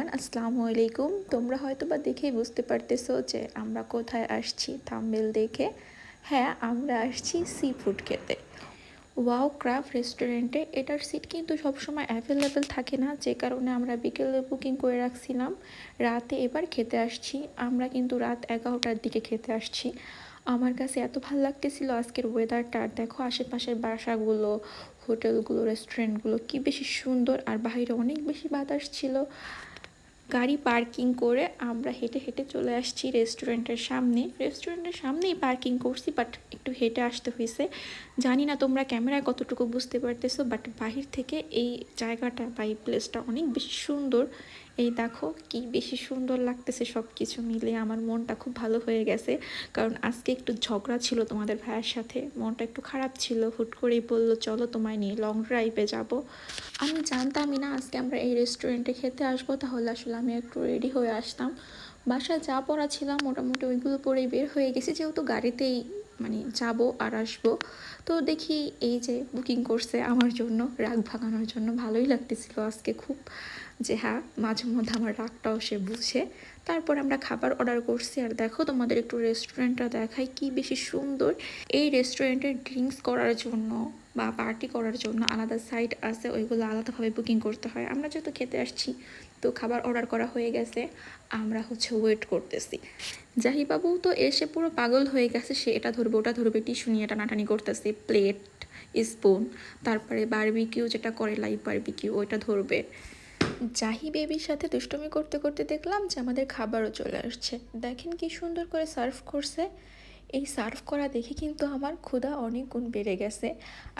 Everyone, আসসালামু আলাইকুম। তোমরা হয়তো বা দেখেই বুঝতে পারতেছো যে আমরা কোথায় আসছি থাম্বনেল দেখে। হ্যাঁ, আমরা আসছি সি ফুড খেতে। ওয়াও ক্রাফট রেস্টুরেন্টে। এটার সিট কিন্তু সবসময় অ্যাভেলেবেল থাকে না, যে কারণে আমরা বিকেলে বুকিং করে রাখছিলাম। রাতে এবার খেতে আসছি। আমরা কিন্তু রাত 11টার দিকে খেতে আসছি। আমার কাছে এত ভালো লাগতেছিল আজকের ওয়েদারটা। দেখো আশেপাশের বাসাগুলো, হোটেলগুলো, রেস্টুরেন্টগুলো কি বেশি সুন্দর, আর বাইরে অনেক বেশি বাতাস ছিল। গাড়ি পার্কিং করে আমরা হেঁটে হেঁটে চলে আসছি রেস্টুরেন্টের সামনেই পার্কিং করছি, বাট একটু হেঁটে আসতে হয়েছে। জানি না তোমরা ক্যামেরায় কতটুকু বুঝতে পারতেছো, বাট বাহির থেকে এই জায়গাটা বা এই প্লেসটা অনেক বেশি সুন্দর। এই দেখো কি বেশি সুন্দর লাগতেছে। সব কিছু মিলে আমার মনটা খুব ভালো হয়ে গেছে, কারণ আজকে একটু ঝগড়া ছিল তোমাদের ভাইয়ের সাথে। মনটা একটু খারাপ ছিল, হুট করেই বললো চলো তোমায় নিয়ে লং ড্রাইভে যাব। আমি জানতামই না আজকে আমরা এই রেস্টুরেন্টে খেতে আসবো, তাহলে আসলে আমি একটু রেডি হয়ে আসতাম। বাসায় যা পরা ছিলাম মোটামুটি ওইগুলো পরেই বের হয়ে গেছি, যেহেতু গাড়িতেই যাব আর আসবো। তো দেখি এই যে বুকিং করছে আমার জন্য, রাগ ভাগানোর জন্য। ভালোই লাগতেছিল আজকে খুব, যে হ্যাঁ মাঝে মধ্যে আমার রাগটাও সে বুঝে। তারপর আমরা খাবার অর্ডার করছি। আর দেখো তোমাদের একটু রেস্টুরেন্টটা দেখাই, কি বেশি সুন্দর। এই রেস্টুরেন্টে ড্রিঙ্কস করার জন্য বা পার্টি করার জন্য আলাদা সাইট আছে, ওইগুলো আলাদাভাবে বুকিং করতে হয়। আমরা যেহেতু খেতে আসছি, তো খাবার অর্ডার করা হয়ে গেছে, আমরা ওয়েট করতেছি। জাহিবাবু তো এসে পুরো পাগল হয়ে গেছে, সে এটা ধরবে ওটা ধরবে, টিস্যু নিয়ে টানাটানি করতেছে, প্লেট, স্পুন, তারপরে বারবিকিউ যেটা করে লাইভ বারবিকিউ ওইটা ধরবে। জাহি বেবির সাথে দুষ্টুমি করতে করতে দেখলাম যে আমাদের খাবারও চলে আসছে। দেখেন কি সুন্দর করে সার্ভ করছে। এই সার্ভ করা দেখে কিন্তু আমার ক্ষুধা অনেক গুণ বেড়ে গেছে।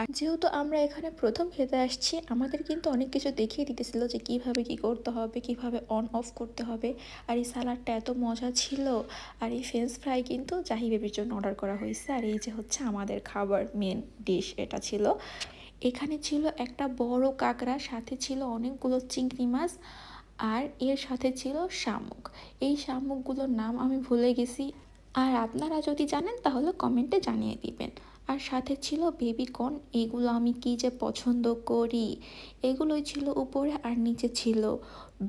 আর যেহেতু আমরা এখানে প্রথম খেতে আসছি, আমাদের কিন্তু অনেক কিছু দেখিয়ে দিতেছিল যে কিভাবে কি করতে হবে, কিভাবে অন অফ করতে হবে। আর এই সালাডটা এত মজা ছিল। আর এই ফ্রেঞ্চ ফ্রাই কিন্তু জাহি বেবির জন্য অর্ডার করা হয়েছে। আর এই যে হচ্ছে আমাদের খাবার মেন ডিশ, এটা ছিল। এখানে ছিল একটা বড় কাঁকড়া, সাথে ছিল অনেকগুলো চিংড়ি মাছ, আর এর সাথে ছিল শামুক। এই শামুকগুলোর নাম আমি ভুলে গেছি, আর আপনারা যদি জানেন তাহলে কমেন্টে জানিয়ে দিবেন। আর সাথে ছিল বেবি কর্ন, এগুলো আমি কি যে পছন্দ করি। এগুলোই ছিল উপরে, আর নিচে ছিল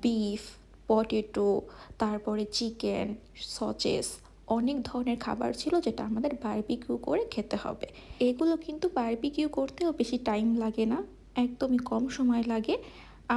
বিফ, পটেটো, তারপরে চিকেন, সচেস, অনেক ধরনের খাবার ছিল, যেটা আমাদের বারবিকিউ করে খেতে হবে। এগুলো কিন্তু বারবিকিউ করতেও বেশি টাইম লাগে না, একদমই কম সময় লাগে।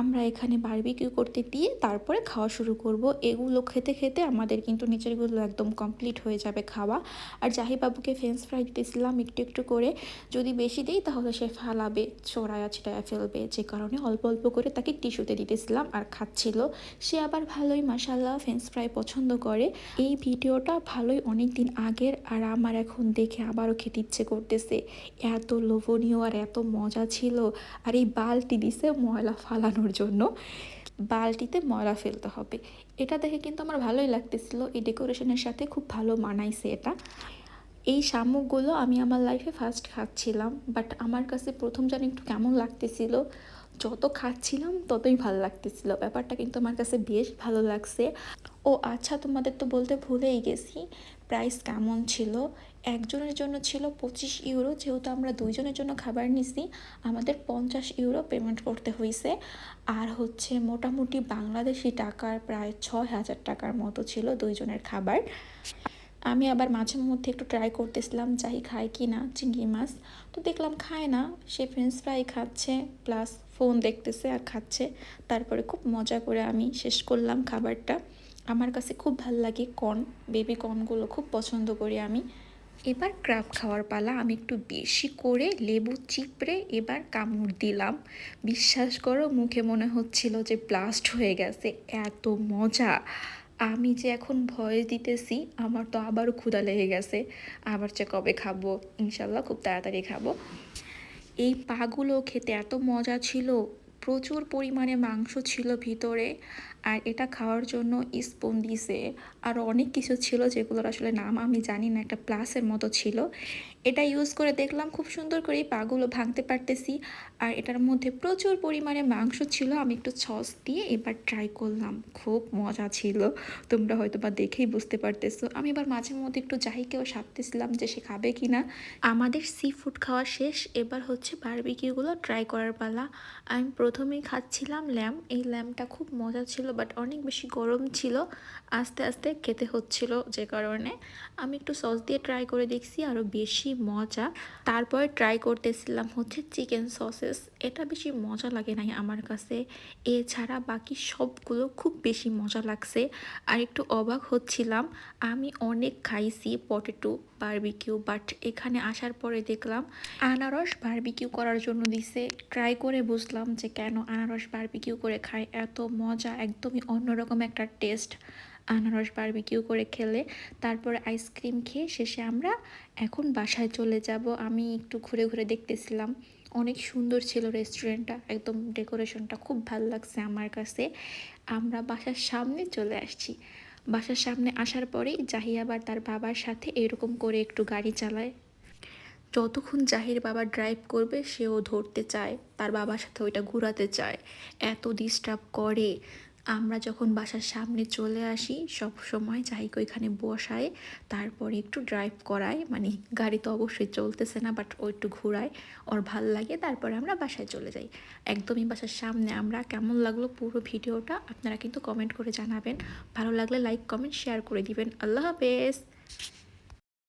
আমরা এখানে বারবিকিউ করতে দিয়ে তারপরে খাওয়া শুরু করব। এগুলো খেতে খেতে আমাদের কিন্তু নিচেরগুলো একদম কমপ্লিট হয়ে যাবে খাওয়া। আর জাহিবাবুকে ফ্রেঞ্চ ফ্রাই দিতেছিলাম একটু একটু করে। যদি বেশি দিই তাহলে সে ফালাবে, ছড়ায়া ছিটায়া ফেলবে, যে কারণে অল্প অল্প করে তাকে টিস্যুতে দিতেছিলাম আর খাচ্ছিল। সে আবার ভালোই মাশাল্লাহ ফ্রেঞ্চ ফ্রাই পছন্দ করে। এই ভিডিওটা ভালোই অনেক দিন আগের, আর আমার এখন দেখে আবারও খেতে ইচ্ছে করতেছে। এত লোভনীয় আর এত মজা ছিল। আর এই বালতি দিছে ময়লা ফালানোর জন্য, বালতিতে ময়লা ফেলতে হবে। এটা দেখে কিন্তু আমার ভালোই লাগতেছিল, এই ডেকোরেশনের সাথে খুব ভালো মানাইছে এটা। এই শামুকগুলো আমি আমার লাইফে ফার্স্ট খাচ্ছিলাম, বাট আমার কাছে প্রথম জানি একটু কেমন লাগতেছিল। যত খাচ্ছিলাম ততই ভালো লাগতেছিল, ব্যাপারটা কিন্তু আমার কাছে বেশ ভালো লাগছে। ও আচ্ছা, তোমাদের তো বলতে ভুলেই গেছি, প্রাইস কেমন ছিল। একজনের জন্য ছিল 25 ইউরো, যেহেতু আমরা দুইজনের জন্য খাবার নিছি, আমাদের 50 ইউরো পেমেন্ট করতে হয়েছে। আর হচ্ছে মোটামুটি বাংলাদেশি টাকার প্রায় 6,000 টাকার মতো ছিল দুইজনের খাবার। আমি আবার মাঝে মধ্যে একটু ট্রাই করতেছিলাম যাই খায় কি না চিংড়ি মাছ, তো দেখলাম খায় না, সে ফ্রেঞ্চ ফ্রাই খাচ্ছে প্লাস ফোন দেখতেছে আর খাচ্ছে। তারপরে খুব মজা করে আমি শেষ করলাম খাবারটা। আমার কাছে খুব ভাল লাগে কর্ন, বেবি কর্নগুলো খুব পছন্দ করি আমি। এবার ক্রাব খাওয়ার পালা। আমি একটু বেশি করে লেবু চিপড়ে এবার কামড় দিলাম। বিশ্বাস করো মুখে মনে হচ্ছিল যে ব্লাস্ট হয়ে গেছে, এত মজা। আমি যে এখন ভয় দিতেছি, আমার তো আবারও ক্ষুধা লেগে গেছে। আবার যে কবে খাবো, ইনশাল্লাহ খুব তাড়াতাড়ি খাবো। এই পাগুলো খেতে এত মজা ছিল, প্রচুর পরিমাণে মাংস ছিল ভিতরে। আর এটা খাওয়ার জন্য স্পুন দিছে, আরও অনেক কিছু ছিল যেগুলোর আসলে নাম আমি জানি না, একটা প্লাসের মতো ছিল। এটা ইউজ করে দেখলাম খুব সুন্দর করে এই পাগুলো ভাঙতে পারতেছি। আর এটার মধ্যে প্রচুর পরিমাণে মাংস ছিল। আমি একটু সস দিয়ে এবার ট্রাই করলাম, খুব মজা ছিল। তোমরা হয়তো বা দেখেই বুঝতে পারতেছো। আমি এবার মাঝে মধ্যে একটু জাহিকেও সাধতেছিলাম যে সে খাবে কি না। আমাদের সি ফুড খাওয়া শেষ, এবার হচ্ছে বারবিকিউগুলো ট্রাই করার পালা। আমি প্রথমেই খাচ্ছিলাম ল্যাম্প, এই ল্যাম্পটা খুব মজা ছিল, বাট অনেক বেশি গরম ছিল, আস্তে আস্তে খেতে হচ্ছিল, যে কারণে আমি একটু সস দিয়ে ট্রাই করে দেখছি, আরও বেশি মজা। তারপরে ট্রাই করতেছিলাম হচ্ছে চিকেন সসেস, এটা বেশি মজা লাগে নাই আমার কাছে, এছাড়া বাকি সবগুলো খুব বেশি মজা লাগছে। আর একটু অবাক হচ্ছিলাম, আমি অনেক খাইছি পটেটো বারবিকিউ, বাট এখানে আসার পরে দেখলাম আনারস বারবিকিউ করার জন্য দিছে। ট্রাই করে বুঝলাম যে কেন আনারস বারবিকিউ করে খায়, এত মজা, একদমই অন্যরকম একটা টেস্ট আনারস বারবিকিউ করে খেলে। তারপরে আইসক্রিম খেয়ে শেষে আমরা এখন বাসায় চলে যাব। আমি একটু ঘুরে ঘুরে দেখতেছিলাম, অনেক সুন্দর ছিল রেস্টুরেন্টটা, একদম ডেকোরেশনটা খুব ভালো লাগছে আমার কাছে। আমরা বাসার সামনে চলে আসছি। বাসার সামনে আসার পরেই জাহি আবার তার বাবার সাথে এরকম করে একটু গাড়ি চালায়। যতক্ষণ জাহির বাবা ড্রাইভ করবে সেও ধরতে চায়, তার বাবার সাথে ওইটা ঘোরাতে চায়, এত ডিস্টার্ব করে। আমরা যখন বাসার সামনে চলে আসি সব সময় জাহিকে ওইখানে বসায়, তারপরে একটু ড্রাইভ করায়, মানে গাড়ি তো অবশ্যই চলতেছে না, বাট ও একটু ঘোরায়, ওর ভাল লাগে। তারপরে আমরা বাসায় চলে যাই, একদমই বাসার সামনে। আমরা কেমন লাগলো পুরো ভিডিওটা আপনারা কিন্তু কমেন্ট করে জানাবেন, ভালো লাগলে লাইক কমেন্ট শেয়ার করে দিবেন। আল্লাহ হাফেজ।